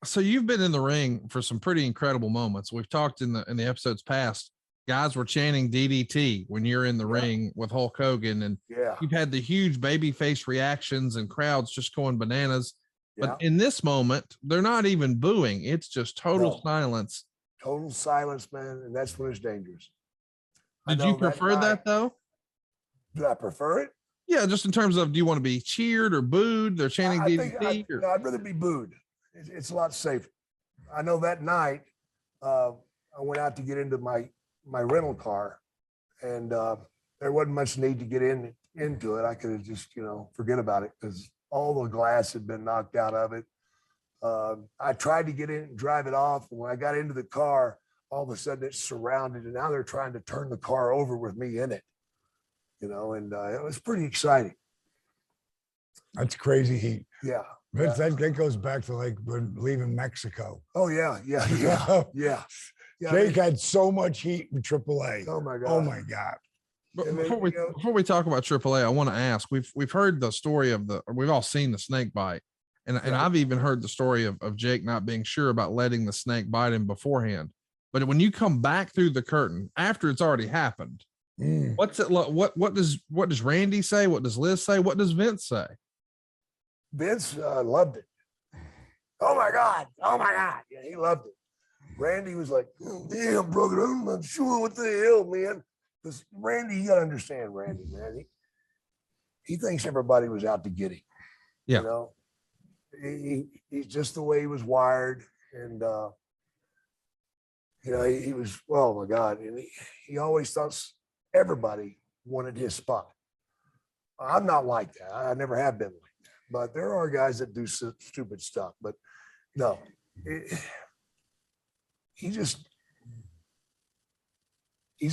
So you've been in the ring for some pretty incredible moments. We've talked in the episodes past. Guys were chanting DDT when you're in the ring with Hulk Hogan, and you've had the huge baby face reactions and crowds just going bananas. But in this moment, they're not even booing. It's just total silence. Total silence, man. And that's when it's dangerous. Did you prefer that though? Do I prefer it? Yeah, just in terms of, do you want to be cheered or booed? They're chanting DDT. I'd rather be booed. It's a lot safer. I know that night I went out to get into my rental car, and there wasn't much need to get into it. I could have just, forget about it because all the glass had been knocked out of it. I tried to get in and drive it off. And when I got into the car, all of a sudden it's surrounded, and now they're trying to turn the car over with me in it, and it was pretty exciting. That's crazy heat. Yeah. But that goes back to like when leaving Mexico. Oh yeah. Jake had so much heat in AAA. Oh my God. Oh my God. But before we talk about AAA, I want to ask, we've heard the story we've all seen the snake bite. And I've even heard the story of Jake not being sure about letting the snake bite him beforehand. But when you come back through the curtain after it's already happened, what's it like? What does Randy say? What does Liz say? What does Vince say? Vince loved it. Oh my God. Yeah, he loved it. Randy was like, damn, brother, I'm not sure what the hell, man. Because Randy, you got to understand Randy, man. He thinks everybody was out to get him. Yeah. He's just the way he was wired. And, he was, oh my God. And he always thought everybody wanted his spot. I'm not like that. I never have been like that. But there are guys that do stupid stuff. But no, he's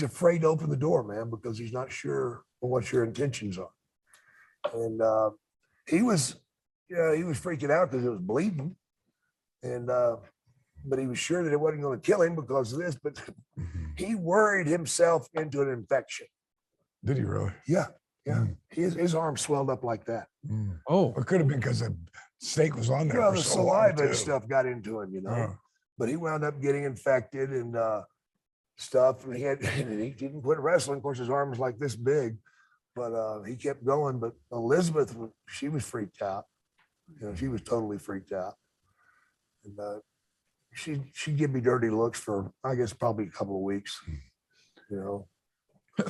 afraid to open the door, man, because he's not sure what your intentions are. And he was freaking out because it was bleeding. And but he was sure that it wasn't going to kill him because of this, but he worried himself into an infection. Did he really? Yeah. His arm swelled up like that. Oh, it could have been because the snake was on there. The saliva and stuff got into him, but he wound up getting infected and stuff. And he didn't quit wrestling. Of course, his arm was like this big, but he kept going. But Elizabeth, she was freaked out. She was totally freaked out. And she'd give me dirty looks for, I guess, probably a couple of weeks,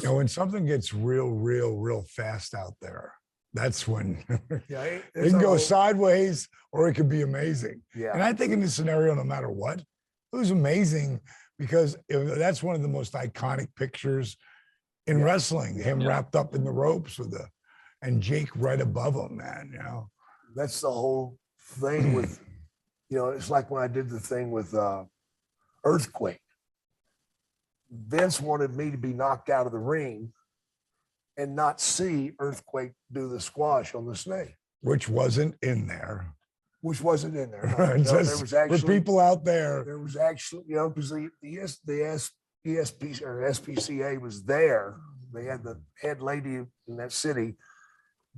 when something gets real fast out there, that's when it can go sideways or it could be amazing. Yeah. And I think in this scenario, no matter what, it was amazing because that's one of the most iconic pictures in wrestling, him wrapped up in the ropes and Jake right above him, man, That's the whole thing with, it's like when I did the thing with Earthquake. Vince wanted me to be knocked out of the ring and not see Earthquake do the squash on the snake. Which wasn't in there. No, there was actually, for people out there. There was actually, because the ESP or SPCA was there. They had the head lady in that city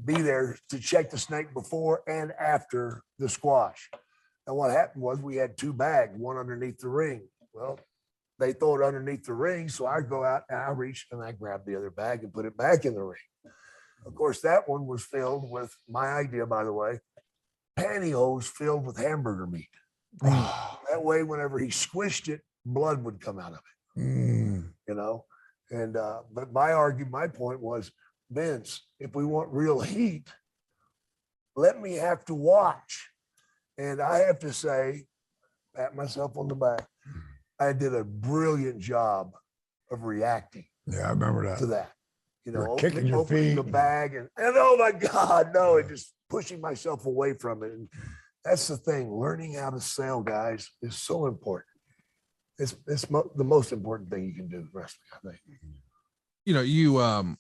be there to check the snake before and after the squash. And what happened was we had two bags, one underneath the ring. Well, they throw it underneath the ring. So I go out and I reach and I grab the other bag and put it back in the ring. Of course, that one was filled with, my idea, by the way, pantyhose filled with hamburger meat. That way, whenever he squished it, blood would come out of it, And, but my point was, Vince, if we want real heat, let me have to watch. And I have to say, pat myself on the back, I did a brilliant job of reacting. Yeah, I remember that. To that, kicking your opening feet. the bag and oh my God, no, and just pushing myself away from it. And that's the thing. Learning how to sell, guys, is so important. It's the most important thing you can do in wrestling, I think. You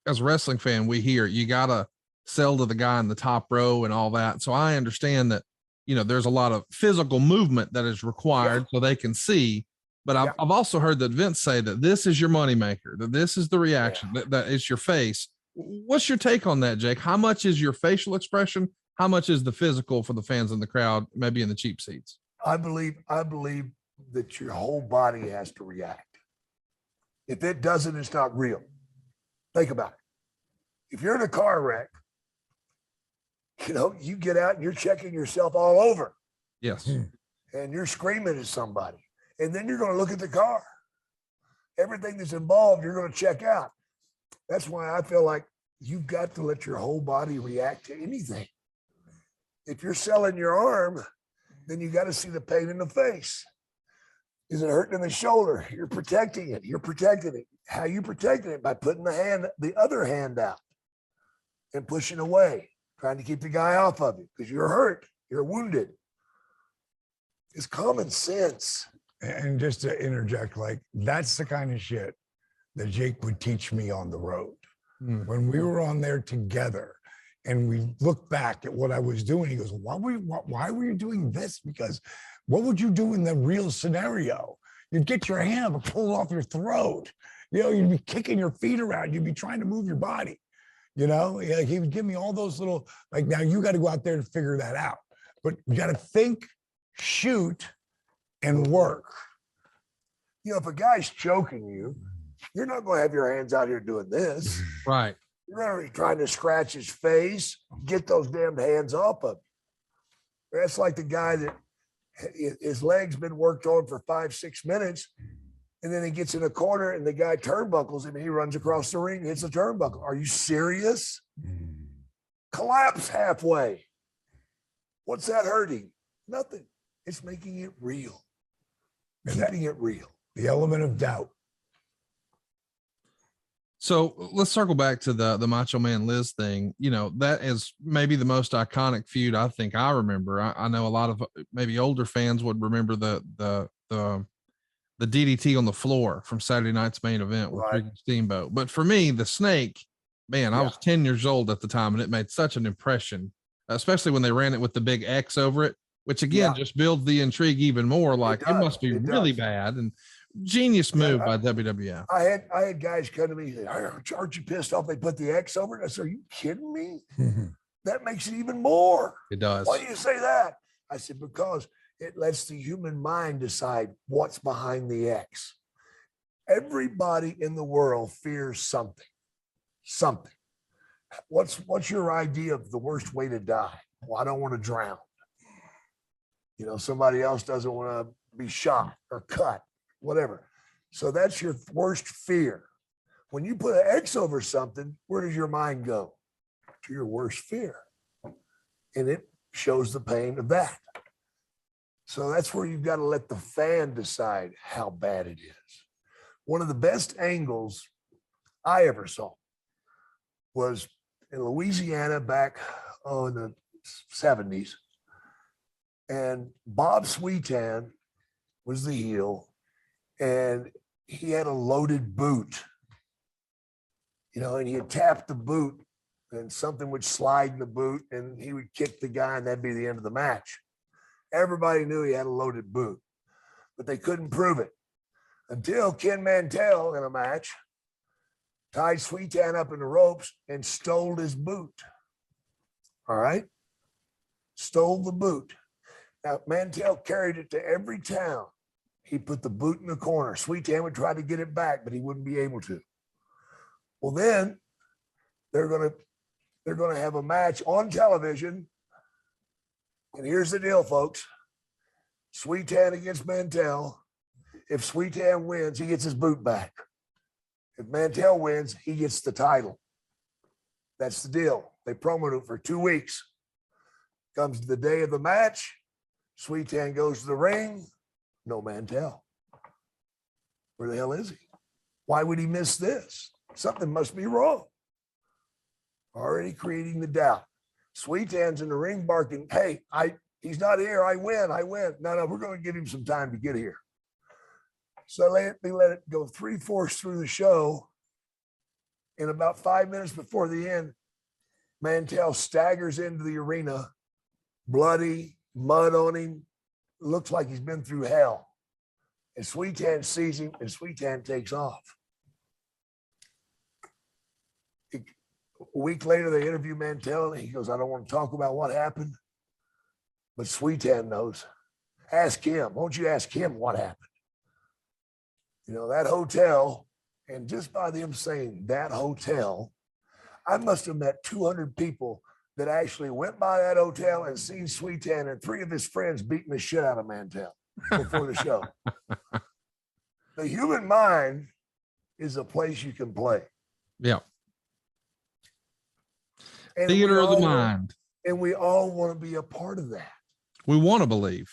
as a wrestling fan, we hear you gotta sell to the guy in the top row and all that. So I understand that. There's a lot of physical movement that is required so they can see, but I've also heard that Vince say that this is your moneymaker, that this is the reaction, that it's your face. What's your take on that, Jake? How much is your facial expression? How much is the physical for the fans in the crowd, maybe in the cheap seats? I believe that your whole body has to react. If it doesn't, it's not real. Think about it. If you're in a car wreck, you get out and you're checking yourself all over. Yes. And you're screaming at somebody. And then you're going to look at the car. Everything that's involved, you're going to check out. That's why I feel like you've got to let your whole body react to anything. If you're selling your arm, then you got to see the pain in the face. Is it hurting in the shoulder? You're protecting it. You're protecting it. How you protecting it? By putting the other hand out and pushing away, trying to keep the guy off of you because you're hurt. You're wounded. It's common sense. And just to interject, like that's the kind of shit that Jake would teach me on the road. When we were on there together and we look back at what I was doing, he goes, why were you doing this? Because what would you do in the real scenario? You'd get your hand pulled off your throat. You'd be kicking your feet around. You'd be trying to move your body. He would give me all those little, like, now you got to go out there and figure that out. But you got to think, shoot, and work. If a guy's choking you, you're not going to have your hands out here doing this. Right. You're going to be trying to scratch his face, get those damn hands off of him. That's like the guy that his leg's been worked on for 5-6 minutes, and then he gets in a corner and the guy turnbuckles him and he runs across the ring and hits a turnbuckle. Are you serious? Collapse halfway. What's that hurting? Nothing. It's making it real. Keeping it real. The element of doubt. So let's circle back to the Macho Man Liz thing. That is maybe the most iconic feud I think I remember. I know a lot of maybe older fans would remember the DDT on the floor from Saturday night's main event with Ricky Steamboat. But for me, the snake, man, I was 10 years old at the time and it made such an impression, especially when they ran it with the big X over it, which again just builds the intrigue even more. Like it must be really bad. And genius move by WWF. I had guys come to me and say, aren't you pissed off they put the X over it? I said, are you kidding me? That makes it even more. It does. Why do you say that? I said, because it lets the human mind decide what's behind the X. Everybody in the world fears something. What's your idea of the worst way to die? Well, I don't want to drown. Somebody else doesn't want to be shot or cut. Whatever. So that's your worst fear. When you put an X over something, where does your mind go? To your worst fear. And it shows the pain of that. So that's where you've got to let the fan decide how bad it is. One of the best angles I ever saw was in Louisiana back in the 70s. And Bob Sweetan was the heel. And he had a loaded boot, and he had tapped the boot and something would slide in the boot and he would kick the guy and that'd be the end of the match. Everybody knew he had a loaded boot, but they couldn't prove it until Ken Mantell in a match tied Sweetan up in the ropes and stole his boot. All right. Stole the boot. Now, Mantell carried it to every town. He put the boot in the corner. Sweetan would try to get it back, but he wouldn't be able to. Well, then they're gonna have a match on television. And here's the deal, folks. Sweetan against Mantell. If Sweetan wins, he gets his boot back. If Mantell wins, he gets the title. That's the deal. They promoted it for 2 weeks. Comes the day of the match. Sweetan goes to the ring. No Mantell. Where the hell is he? Why would he miss this? Something must be wrong. Already creating the doubt. Sweetan's in the ring barking, hey, he's not here. I win. No, we're going to give him some time to get here. So they let it go 3/4 through the show. And about 5 minutes before the end, Mantell staggers into the arena, bloody, mud on him. Looks like he's been through hell. And Sweetan sees him and Sweetan takes off. A week later, they interview Mantell and he goes, I don't want to talk about what happened, but Sweetan knows. Ask him. Won't you ask him what happened? You know, that hotel, and just by them saying that hotel, I must have met 200 people that actually went by that hotel and seen Sweetan and 3 of his friends beating the shit out of Mantel before the show. The human mind is a place you can play. Yeah. And Theater of the mind. And we all want to be a part of that. We want to believe.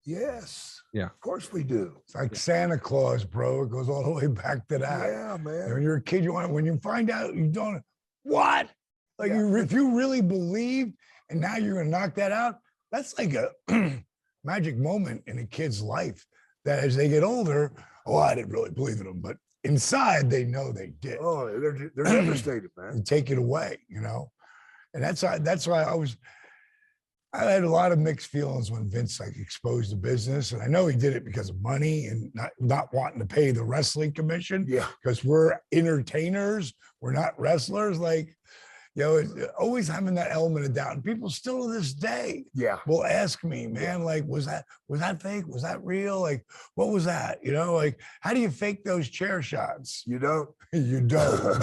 Yes. Yeah. Of course we do. It's like Santa Claus, bro. It goes all the way back to that. Yeah, man. When you're a kid, when you find out you don't, what? Like if you really believe and now you're gonna knock that out, that's like a magic moment in a kid's life that as they get older, I didn't really believe in them, but inside they know they did. Oh, they're devastated, man. And take it away, And that's why I had a lot of mixed feelings when Vince like exposed the business. And I know he did it because of money and not wanting to pay the wrestling commission. Yeah. Because we're entertainers, we're not wrestlers. Like, always having that element of doubt. And people still to this day will ask me, man, like, was that fake? Was that real? Like, what was that? Like, how do you fake those chair shots? You don't. You don't.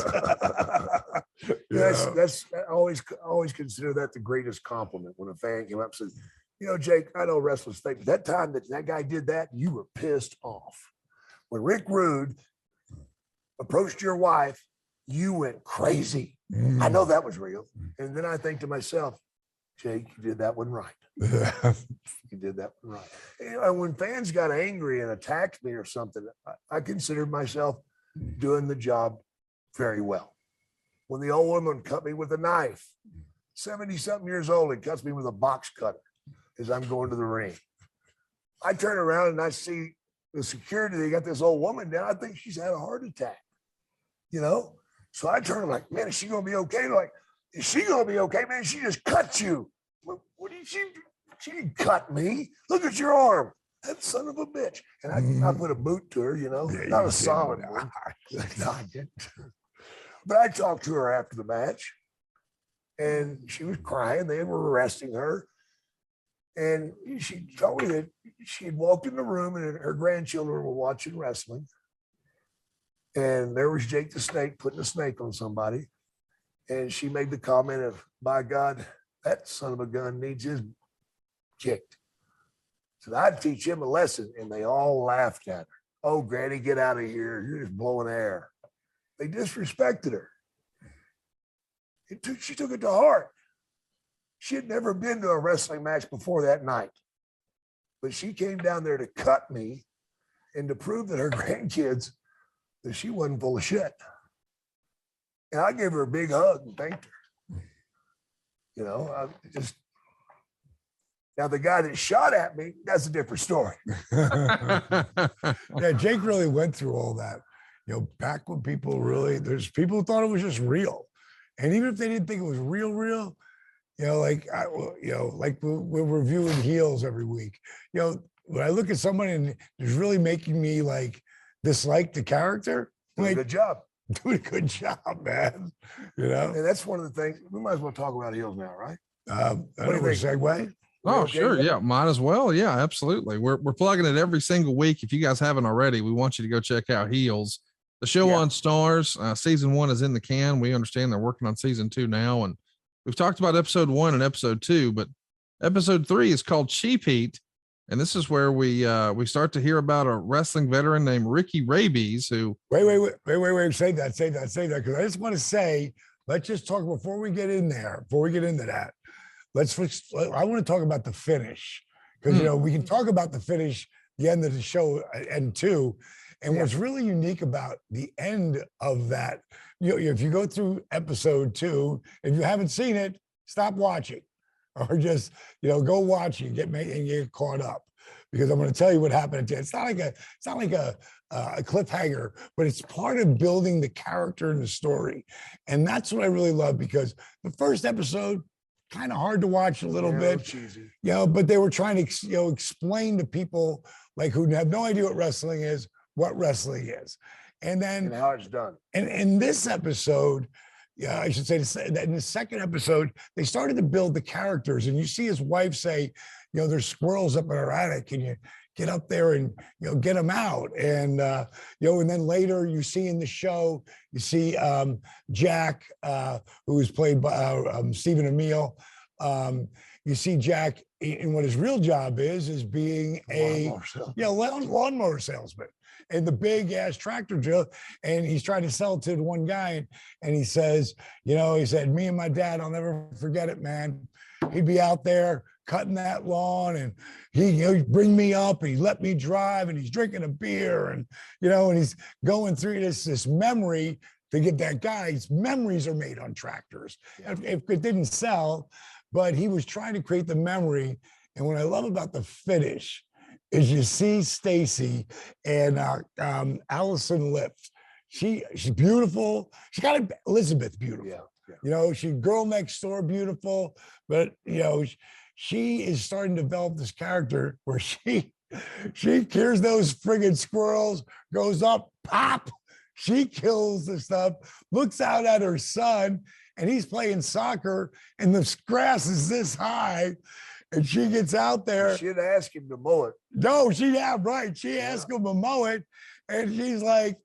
That's I always consider that the greatest compliment when a fan came up and said, Jake, I know wrestling's fake, but that time that guy did that, you were pissed off. When Rick Rude approached your wife, you went crazy. I know that was real. And then I think to myself, Jake, you did that one right. You did that one right. And when fans got angry and attacked me or something, I considered myself doing the job very well. When the old woman cut me with a knife, 70-something years old, and cuts me with a box cutter as I'm going to the ring. I turn around and I see the security, they got this old woman down. I think she's had a heart attack, So I turn like, man, is she going to be okay? Like, is she going to be okay, man? She just cut you. What did she do? She didn't cut me. Look at your arm. That son of a bitch. And I put a boot to her, not a solid one. No, I didn't. But I talked to her after the match and she was crying. They were arresting her. And she told me that she had walked in the room and her grandchildren were watching wrestling. And there was Jake the Snake putting a snake on somebody. And she made the comment of, by God, that son of a gun needs his kicked. So I'd teach him a lesson. And they all laughed at her. Oh, Granny, get out of here. You're just blowing air. They disrespected her. She took it to heart. She had never been to a wrestling match before that night. But she came down there to cut me and to prove that her grandkids that she wasn't full of shit. And I gave her a big hug and thanked her. Now the guy that shot at me, that's a different story. Yeah, Jake really went through all that. Back when there's people who thought it was just real. And even if they didn't think it was real, like we're reviewing heels every week. When I look at somebody and it's really making me like dislike the character, Doing a good job. Doing a good job, man. And that's one of the things we might as well talk about heels now, right? I don't know, segue. Oh, Okay, sure. Yeah, might as well. Yeah, absolutely. We're plugging it every single week. If you guys haven't already, we want you to go check out Heels. The show on Stars, season 1 is in the can. We understand they're working on season 2 now. And we've talked about episode 1 and episode 2, but episode 3 is called Cheap Heat. And this is where we start to hear about a wrestling veteran named Ricky Rabies, who wait. Say that. Cause I just want to say, let's just talk before we get into that. I want to talk about the finish. Cause we can talk about the finish, the end of the show and 2. And what's really unique about the end of that, if you go through episode 2, if you haven't seen it, stop watching, or just go watch it, and get caught up, because I'm going to tell you what happened at the end. It's not like a cliffhanger, but it's part of building the character and the story, and that's what I really love, because the first episode kind of hard to watch a little bit, cheesy. But they were trying to explain to people like who have no idea what wrestling is, what wrestling is, and how it's done. And in this episode, I should say that in the second episode, they started to build the characters, and you see his wife say, there's squirrels up in our attic, and you get up there and, get them out. And, and then later you see in the show, you see Jack, who was played by Stephen Amell. You see Jack in what his real job is being a lawnmower salesman and the big ass tractor drill. And he's trying to sell it to one guy. And he says, he said, me and my dad, I'll never forget it, man. He'd be out there cutting that lawn, and he'd bring me up, and he'd let me drive, and he's drinking a beer, and, and he's going through this memory to get that guy's memories are made on tractors. Yeah. If it didn't sell, but he was trying to create the memory. And what I love about the finish is you see Stacy and Allison Lips. She's beautiful. She got Elizabeth beautiful. Yeah. She girl next door beautiful, but she is starting to develop this character where she hears those friggin' squirrels, goes up, pop, she kills the stuff, looks out at her son, and he's playing soccer, and the grass is this high, and she gets out there. You should ask him to mow it. No, she asked him to mow it, and she's like,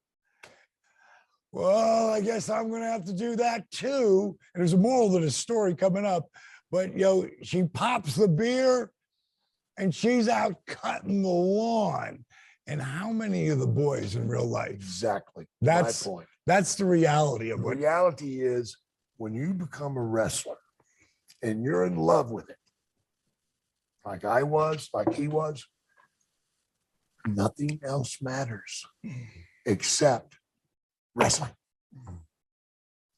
well, I guess I'm going to have to do that too. And there's a moral to the story coming up, but she pops the beer and she's out cutting the lawn. And how many of the boys in real life? Exactly. That's my point. That's the reality of The what. reality is, when you become a wrestler and you're in love with it, like I was, like he was, nothing else matters except wrestling.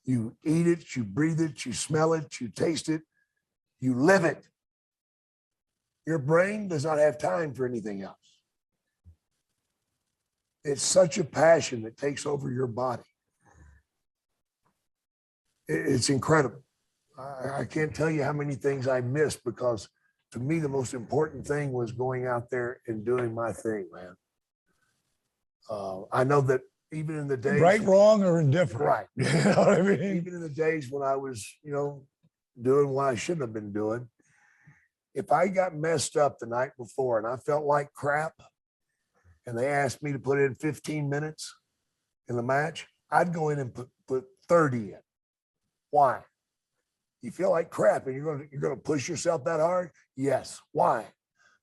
You eat it, you breathe it, you smell it, you taste it, you live it. Your brain does not have time for anything else. It's such a passion that takes over your body. It's incredible. I can't tell you how many things I missed, because to me, the most important thing was going out there and doing my thing, man. I know that even in the days, Right, wrong, or indifferent. right. You know what I mean? Even in the days when I was, doing what I shouldn't have been doing, if I got messed up the night before and I felt like crap, and they asked me to put in 15 minutes in the match, I'd go in and put 30 in. Why? You feel like crap and you're gonna push yourself that hard? Yes. Why?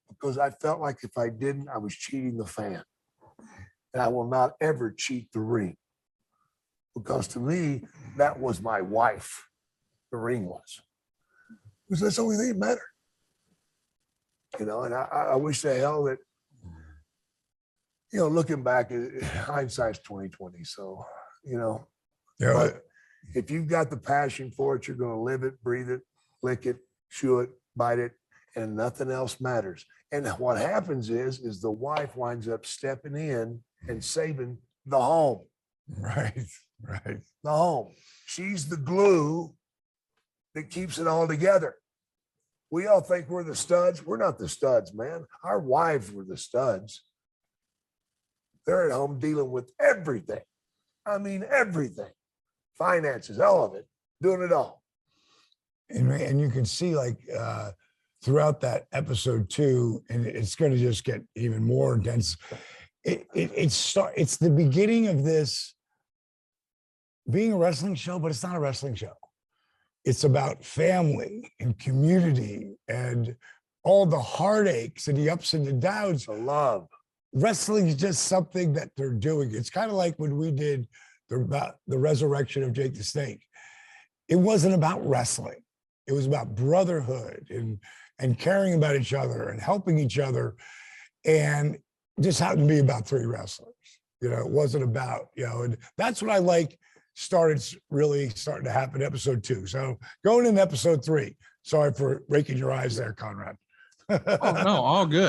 Because I felt like if I didn't, I was cheating the fan. And I will not ever cheat the ring. Because to me, that was my wife. The ring was. Because that's the only thing that mattered. And I wish to hell that, looking back, hindsight's 2020. So, but if you've got the passion for it, you're going to live it, breathe it, lick it, chew it, bite it, and nothing else matters. And what happens is the wife winds up stepping in and saving the home. Right. The home. She's the glue that keeps it all together. We all think we're the studs. We're not the studs, man. Our wives were the studs. They're at home dealing with everything. I mean, everything. Finances, all of it, doing it all. And you can see, like, throughout that episode 2, and it's going to just get even more intense. It's the beginning of this being a wrestling show, but it's not a wrestling show. It's about family and community and all the heartaches and the ups and the downs. The love. Wrestling is just something that they're doing. It's kind of like when we did the resurrection of Jake the Snake. It wasn't about wrestling. It was about brotherhood and caring about each other and helping each other. And it just happened to be about 3 wrestlers. It wasn't about, and that's what I like really starting to happen in episode 2. So going into episode 3, sorry for raking your eyes there, Conrad. Oh, no, all good.